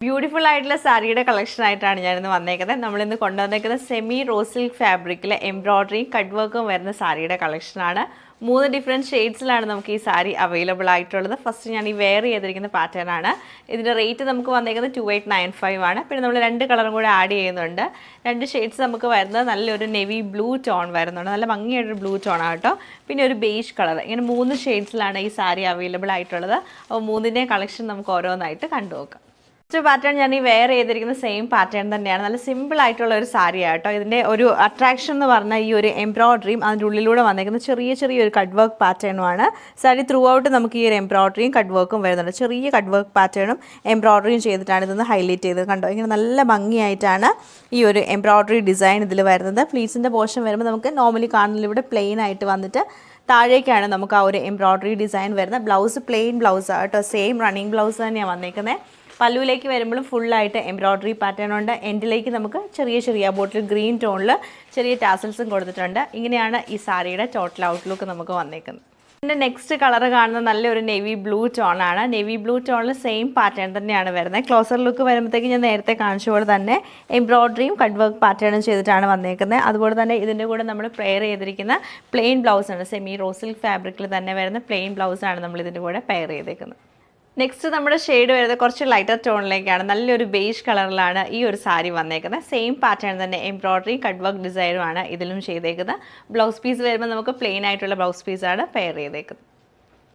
Beautiful ആയിട്ടുള്ള സാരിയുടെ collection ആയിട്ടാണ് ഞാനിന്ന് വന്നേക്കുന്നത്. നമ്മളിന്ന് കൊണ്ടുവന്നേക്കുന്നത് സെമി റോസ് സിൽക്ക് ഫാബ്രിക്കിലെ എംബ്രോയ്ഡറിയും കട്ട് വർക്കും വരുന്ന സാരിയുടെ കളക്ഷനാണ്. 3 ഡിഫറെൻറ്റ് ഷെയ്ഡ്സിലാണ് നമുക്ക് ഈ സാരി അവൈലബിൾ ആയിട്ടുള്ളത്. ഫസ്റ്റ് ഞാൻ ഈ വെയർ ചെയ്തിരിക്കുന്ന പാറ്റേൺ ആണ്. ഇതിൻ്റെ റേറ്റ് നമുക്ക് വന്നേക്കുന്നത് 2895 ആണ്. പിന്നെ നമ്മൾ 2 കളറും കൂടെ ആഡ് ചെയ്യുന്നുണ്ട്. 2 ഷെയ്ഡ്സ് നമുക്ക് വരുന്നത് നല്ലൊരു നെവി ബ്ലൂ ടോൺ വരുന്നുണ്ട്. നല്ല ഭംഗിയായിട്ടൊരു ബ്ലൂ ടോൺ ആട്ടോ. പിന്നെ ഒരു ബേജ് കളർ. ഇങ്ങനെ 3 ഷെയ്ഡ്സിലാണ് ഈ സാരി അവൈലബിൾ ആയിട്ടുള്ളത്. അപ്പോൾ 3ൻ്റെയും കളക്ഷൻ നമുക്ക് ഓരോന്നായിട്ട് കണ്ടു നോക്കാം. ഫസ്റ്റ് പാറ്റേൺ ഞാൻ ഈ വെയർ ചെയ്തിരിക്കുന്ന സെയിം പാറ്റേൺ തന്നെയാണ്. നല്ല സിമ്പിൾ ആയിട്ടുള്ള ഒരു സാരി ആട്ടോ. ഇതിൻ്റെ ഒരു അട്രാക്ഷൻ എന്ന് പറഞ്ഞാൽ ഈ ഒരു എംബ്രോയ്ഡറിയും അതിൻ്റെ ഉള്ളിലൂടെ വന്നേക്കുന്ന ചെറിയൊരു കട്ട് വർക്ക് പാറ്റേണുമാണ്. സാരി ത്രൂ ഔട്ട് നമുക്ക് ഈ ഒരു എംബ്രോയ്ഡറിയും കട്ട് വർക്കും വരുന്നുണ്ട്. ചെറിയ കട്ട് വർക്ക് പാറ്റേണും എംബ്രോയ്ഡറിയും ചെയ്തിട്ടാണ് ഇതൊന്ന് ഹൈലൈറ്റ് ചെയ്തത്. കണ്ടോ, ഇങ്ങനെ നല്ല ഭംഗിയായിട്ടാണ് ഈ ഒരു എംബ്രോയ്ഡറി ഡിസൈൻ ഇതിൽ വരുന്നത്. ഫ്ലീറ്റ്സിൻ്റെ പോർഷൻ വരുമ്പോൾ നമുക്ക് നോർമലി കാണുന്നതിൽ ഇവിടെ പ്ലെയിൻ ആയിട്ട് വന്നിട്ട് താഴേക്കാണ് നമുക്ക് ആ ഒരു എംബ്രോയ്ഡറി ഡിസൈൻ വരുന്നത്. ബ്ലൗസ് പ്ലെയിൻ ബ്ലൗസ് ആട്ടോ. സെയിം റണ്ണിങ് ബ്ലൗസ് തന്നെയാണ് വന്നേക്കുന്നത്. പല്ലുവിലേക്ക് വരുമ്പോഴും ഫുള്ളായിട്ട് എംബ്രോയ്ഡറി പാറ്റേൺ ഉണ്ട്. എൻഡിലേക്ക് നമുക്ക് ചെറിയ ബോട്ടിൽ ഗ്രീൻ ടോണിൽ ചെറിയ ടാസൽസും കൊടുത്തിട്ടുണ്ട്. ഇങ്ങനെയാണ് ഈ സാരിയുടെ ടോട്ടൽ ഔട്ട്ലുക്ക് നമുക്ക് വന്നേക്കുന്നത്. ഇതിൻ്റെ നെക്സ്റ്റ് കളർ കാണുന്നത് നല്ലൊരു നെവി ബ്ലൂ ടോണാണ്. നെവി ബ്ലൂ ടോണിൽ സെയിം പാറ്റേൺ തന്നെയാണ് വരുന്നത്. ക്ലോസർ ലുക്ക് വരുമ്പോഴത്തേക്ക് ഞാൻ നേരത്തെ കാണിച്ച പോലെ തന്നെ എംബ്രോയ്ഡറിയും കട്ട് വർക്ക് പാറ്റേണും ചെയ്തിട്ടാണ് വന്നേക്കുന്നത്. അതുപോലെ തന്നെ ഇതിൻ്റെ കൂടെ നമ്മൾ പെയർ ചെയ്തിരിക്കുന്ന പ്ലെയിൻ ബ്ലൗസാണ്. സെമി റോസ് സിൽക്ക് ഫാബ്രിക്കിൽ തന്നെ വരുന്ന പ്ലെയിൻ ബ്ലൗസാണ് നമ്മൾ ഇതിൻ്റെ കൂടെ പെയർ ചെയ്തേക്കുന്നത്. നെക്സ്റ്റ് നമ്മുടെ ഷെയ്ഡ് വരുന്നത് കുറച്ച് ലൈറ്റർ ടോണിലേക്കാണ്. നല്ലൊരു ബേജ് കളറിലാണ് ഈ ഒരു സാരി വന്നേക്കുന്നത്. സെയിം പാറ്റേൺ തന്നെ എംബ്രോയ്ഡറി കട്ട് വർക്ക് ഡിസൈനുമാണ് ഇതിലും ചെയ്തേക്കുന്നത്. ബ്ലൗസ് പീസ് വരുമ്പോൾ നമുക്ക് പ്ലെയിൻ ആയിട്ടുള്ള ബ്ലൗസ് പീസാണ് പെയർ ചെയ്തേക്കുന്നത്.